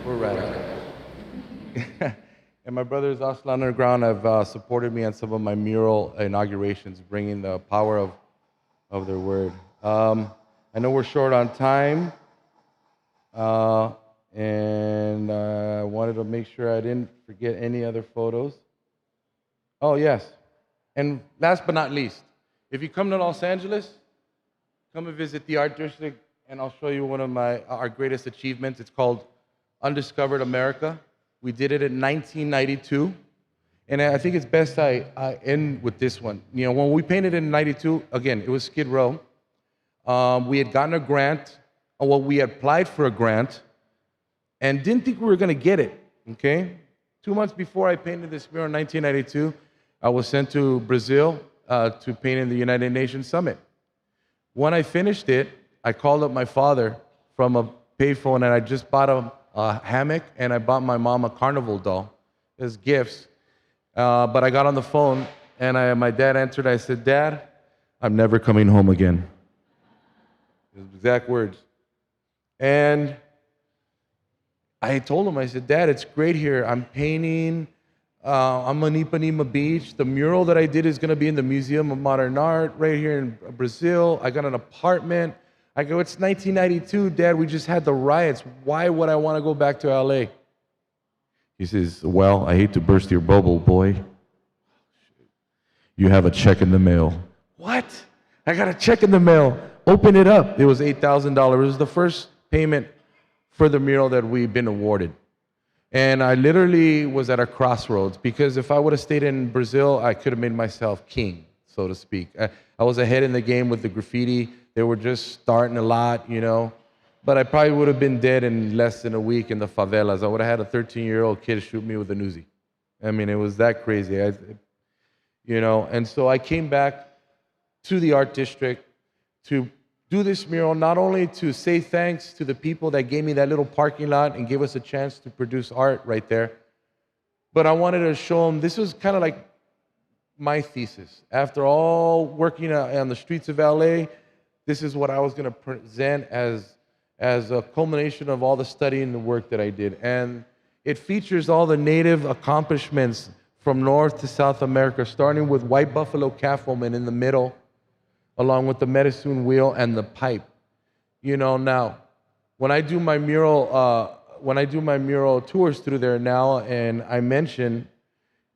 We're radical. And my brothers Aslan Underground have supported me on some of my mural inaugurations, bringing the power of their word. I know we're short on time, and I wanted to make sure I didn't forget any other photos. Oh, yes. And last but not least, if you come to Los Angeles, come and visit the Art District, and I'll show you one of our greatest achievements. It's called Undiscovered America. We did it in 1992, and I think it's best I end with this one. You know, when we painted it in 92, again, it was Skid Row. We had gotten a grant, or well, we had applied for a grant, and didn't think we were going to get it, okay? 2 months before I painted this mural in 1992, I was sent to Brazil to paint in the United Nations Summit. When I finished it, I called up my father from a payphone, and I just bought a hammock, and I bought my mom a carnival doll as gifts. But I got on the phone, and my dad answered. I said, "Dad, I'm never coming home again." His exact words. And I told him, I said, "Dad, it's great here. I'm painting. I'm on Ipanema Beach. The mural that I did is going to be in the Museum of Modern Art right here in Brazil. I got an apartment." I go, "It's 1992, Dad. We just had the riots. Why would I want to go back to LA?" He says, "Well, I hate to burst your bubble, boy. You have a check in the mail." What? I got a check in the mail. Open it up. It was $8,000. It was the first payment for the mural that we've been awarded. And I literally was at a crossroads, because if I would have stayed in Brazil, I could have made myself king, so to speak. I was ahead in the game with the graffiti. They were just starting a lot, you know. But I probably would have been dead in less than a week in the favelas. I would have had a 13-year-old kid shoot me with a Uzi. I mean, it was that crazy, you know. And so I came back to the art district to do this mural, not only to say thanks to the people that gave me that little parking lot and gave us a chance to produce art right there, but I wanted to show them this was kind of like my thesis. After all working on the streets of LA, this is what I was going to present as a culmination of all the study and the work that I did. And it features all the native accomplishments from North to South America, starting with white buffalo calf woman in the middle, along with the medicine wheel and the pipe. You know, now, when I do my mural tours through there now, and I mention,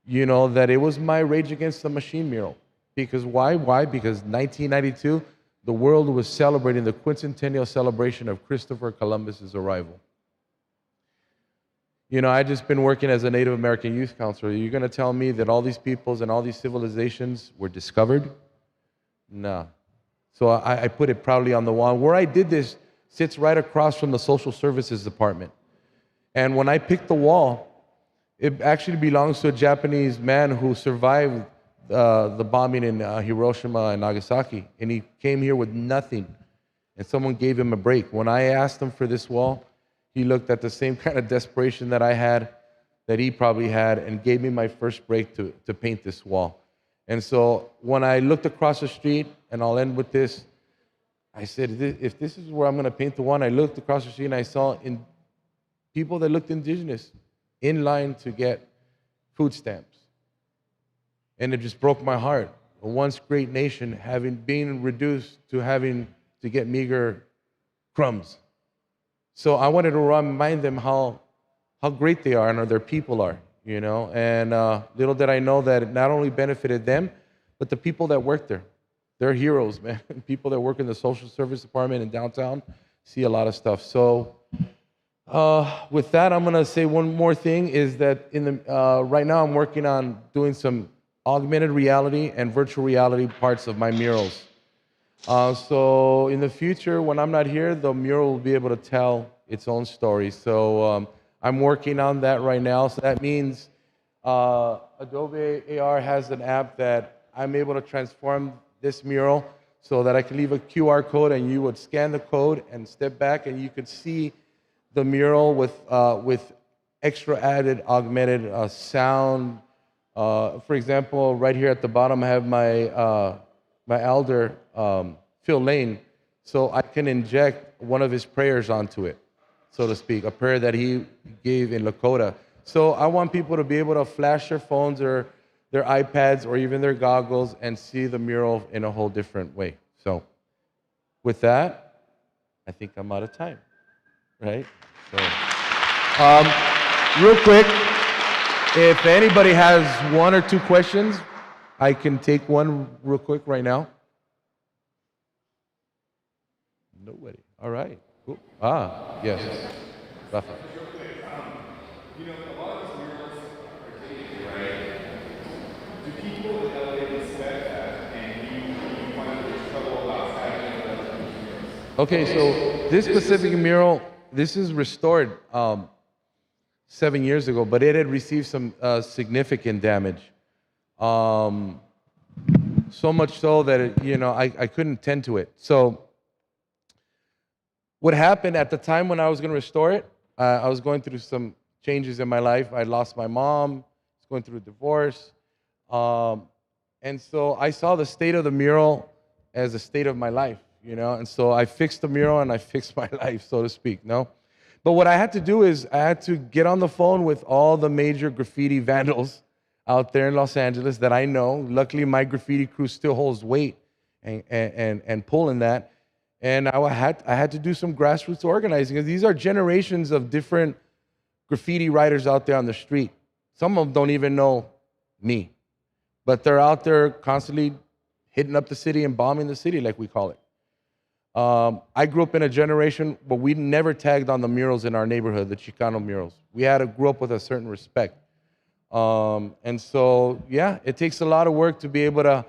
you know, that it was my Rage Against the Machine mural. Because why? Why? Because 1992, the world was celebrating the quincentennial celebration of Christopher Columbus's arrival. You know, I just been working as a Native American youth counselor. You're going to tell me that all these peoples and all these civilizations were discovered? No. So I put it proudly on the wall. Where I did this sits right across from the social services department. And when I picked the wall, it actually belongs to a Japanese man who survived the bombing in Hiroshima and Nagasaki. And he came here with nothing. And someone gave him a break. When I asked him for this wall, he looked at the same kind of desperation that I had, that he probably had, and gave me my first break to paint this wall. And so when I looked across the street, and I'll end with this, I said, if this is where I'm going to paint the one, I looked across the street and I saw people that looked indigenous in line to get food stamps. And it just broke my heart. a once great nation, being reduced to having to get meager crumbs. So I wanted to remind them how great they are and how their people are, you know. And little did I know that it not only benefited them, but the people that work there. They're heroes, man. People that work in the social service department in downtown see a lot of stuff. So with that, I'm gonna say one more thing is that right now I'm working on doing some augmented reality and virtual reality parts of my murals. So in the future, when I'm not here, the mural will be able to tell its own story. So I'm working on that right now. So that means Adobe AR has an app that I'm able to transform this mural so that I can leave a QR code and you would scan the code and step back and you could see the mural with extra added augmented sound. For example, right here at the bottom, I have my elder, Phil Lane, so I can inject one of his prayers onto it, so to speak, a prayer that he gave in Lakota. So I want people to be able to flash their phones or their iPads or even their goggles and see the mural in a whole different way. So with that, I think I'm out of time, right? So, real quick, if anybody has one or two questions, I can take one real quick right now. Nobody. All right. Cool. Yes. Rafa. You know, a lot of these murals are dated, right? Do people in LA respect that, and you find there's trouble about having those murals? Okay, so this specific mural, this is restored 7 years ago, but it had received some significant damage. So much so that I couldn't tend to it. So what happened at the time when I was going to restore it, I was going through some changes in my life. I lost my mom, I was going through a divorce. And so I saw the state of the mural as the state of my life, and so I fixed the mural and I fixed my life, so to speak, no? But what I had to do is I had to get on the phone with all the major graffiti vandals out there in Los Angeles that I know. Luckily, my graffiti crew still holds weight and pull in that. And I had to do some grassroots organizing, because these are generations of different graffiti writers out there on the street. Some of them don't even know me, but they're out there constantly hitting up the city and bombing the city, like we call it. I grew up in a generation where we never tagged on the murals in our neighborhood, the Chicano murals. We had to grow up with a certain respect. And so, yeah, it takes a lot of work to be able to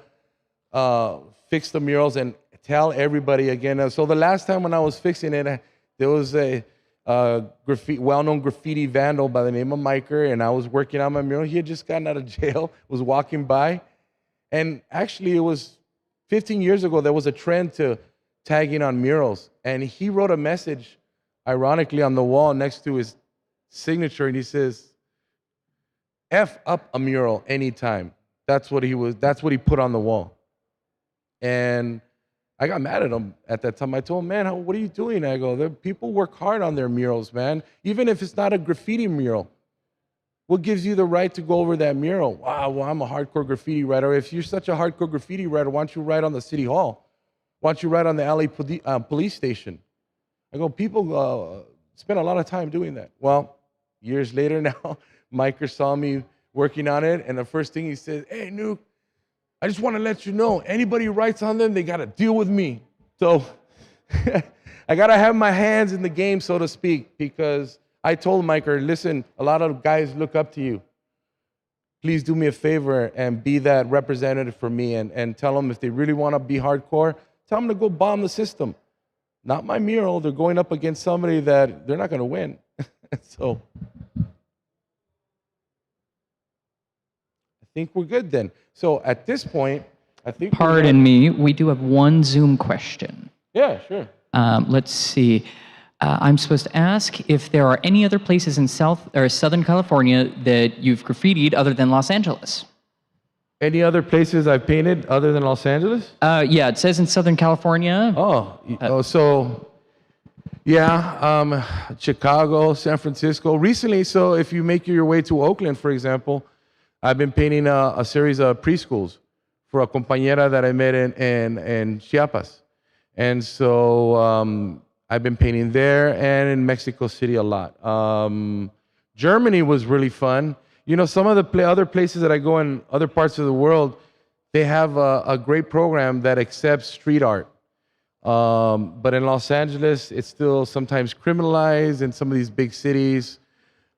fix the murals and tell everybody again. So the last time when I was fixing it, there was a well-known graffiti vandal by the name of Miker, and I was working on my mural. He had just gotten out of jail, was walking by. And actually, it was 15 years ago, there was a trend to tagging on murals. And he wrote a message, ironically, on the wall next to his signature, and he says, F up a mural anytime. That's what he put on the wall. And I got mad at him at that time. I told him, man, what are you doing? I go, people work hard on their murals, man. Even if it's not a graffiti mural. What gives you the right to go over that mural? Wow, well, I'm a hardcore graffiti writer. If you're such a hardcore graffiti writer, why don't you write on the city hall? Why don't you write on the LA police station? I go, people spend a lot of time doing that. Well, years later now, Miker saw me working on it, and the first thing he said, hey, Nuke, I just want to let you know, anybody who writes on them, they got to deal with me. So I got to have my hands in the game, so to speak, because I told Miker, listen, a lot of guys look up to you. Please do me a favor and be that representative for me, and tell them if they really want to be hardcore, tell them to go bomb the system. Not my mural. They're going up against somebody that they're not going to win. So I think we're good then. So at this point, I think. Pardon me, we do have one Zoom question. Yeah, sure. Let's see. I'm supposed to ask if there are any other places in Southern California that you've graffitied other than Los Angeles. Any other places I've painted other than Los Angeles? Yeah, it says in Southern California. Chicago, San Francisco. Recently, so if you make your way to Oakland, for example, I've been painting a series of preschools for a compañera that I met in Chiapas. And so I've been painting there and in Mexico City a lot. Germany was really fun. You know, some of the other places that I go in other parts of the world, they have a great program that accepts street art. But in Los Angeles, it's still sometimes criminalized in some of these big cities.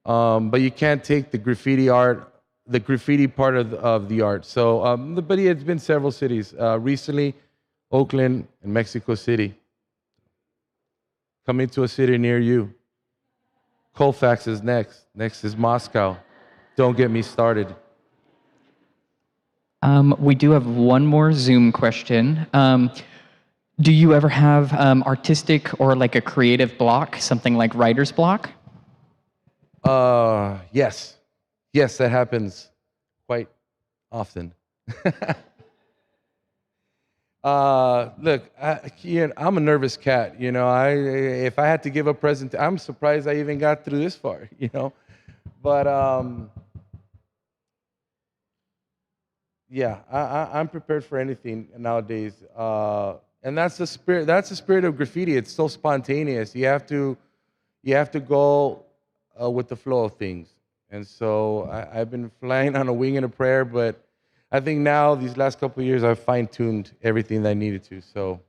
But you can't take the graffiti art, the graffiti part of the art. So, but yeah, it's been several cities. Recently, Oakland and Mexico City. Coming to a city near you. Colfax is next. Next is Moscow. Don't get me started. We do have one more Zoom question. Do you ever have artistic or like a creative block, something like writer's block? Yes. Yes, that happens quite often. Look, I'm a nervous cat. You know, if I had to give a present, I'm surprised I even got through this far. You know, but yeah, I'm prepared for anything nowadays. And that's the spirit. That's the spirit of graffiti. It's so spontaneous. You have to go with the flow of things. And so I've been flying on a wing and a prayer, but I think now, these last couple of years, I've fine-tuned everything that I needed to. So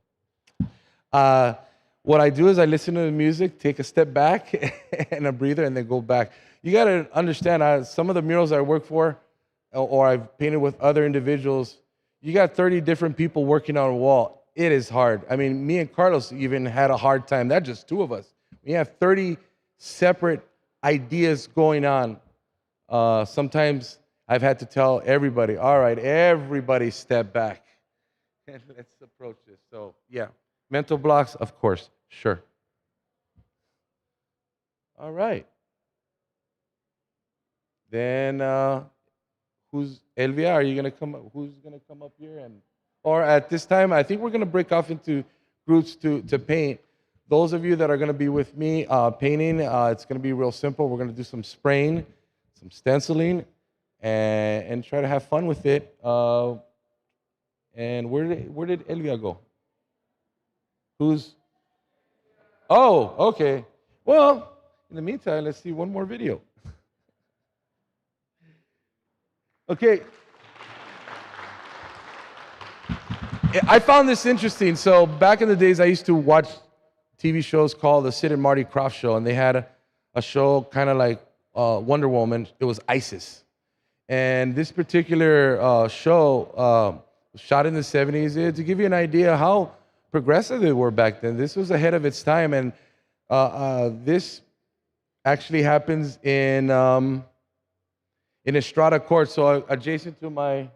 what I do is I listen to the music, take a step back and a breather, and then go back. You got to understand, some of the murals I work for, or I've painted with other individuals, you got 30 different people working on a wall. It is hard. I mean, me and Carlos even had a hard time. That's just two of us. We have 30 separate ideas going on. Sometimes I've had to tell everybody, all right, everybody step back and let's approach this. So yeah, mental blocks, of course, sure. All right. Then who's Elvia? Are you gonna come up? Who's gonna come up here? And or at this time, I think we're gonna break off into groups to paint. Those of you that are gonna be with me painting, it's gonna be real simple. We're gonna do some spraying, some stenciling, and try to have fun with it. And where did Elvia go? Who's? Oh, okay. Well, in the meantime, let's see one more video. Okay. I found this interesting. So back in the days, I used to watch TV shows called the Sid and Marty Krofft Show, and they had a show kind of like Wonder Woman. It was ISIS. And this particular show was shot in the 70s. To give you an idea how progressive they were back then. This was ahead of its time, and this actually happens in Estrada Court. So adjacent to my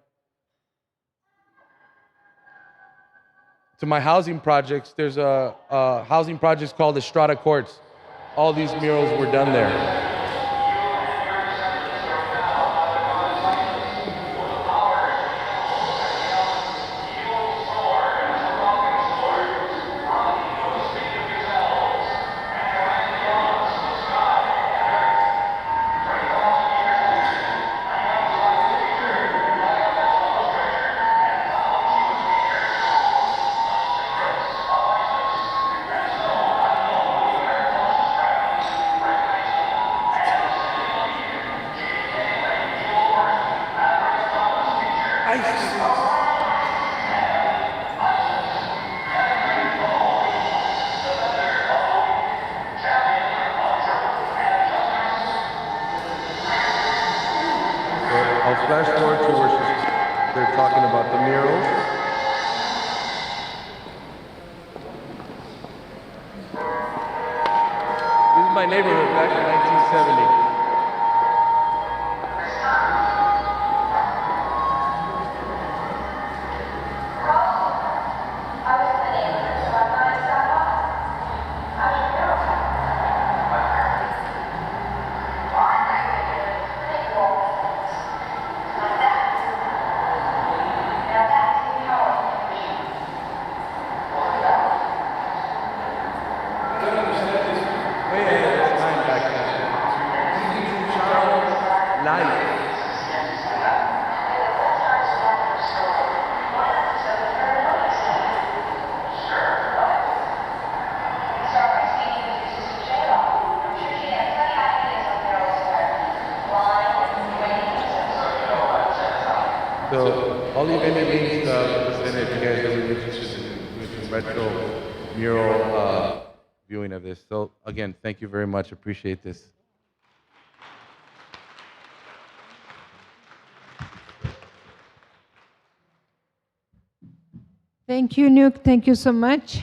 housing projects, there's a housing project called Estrada Courts. All these murals were done there. I'll flash forward to where they're talking about the murals. This is my neighborhood back in 1970. I'll leave any links in if you guys are really interested in doing some retro mural viewing of this. So again, thank you very much. Appreciate this. Thank you, Nuke. Thank you so much.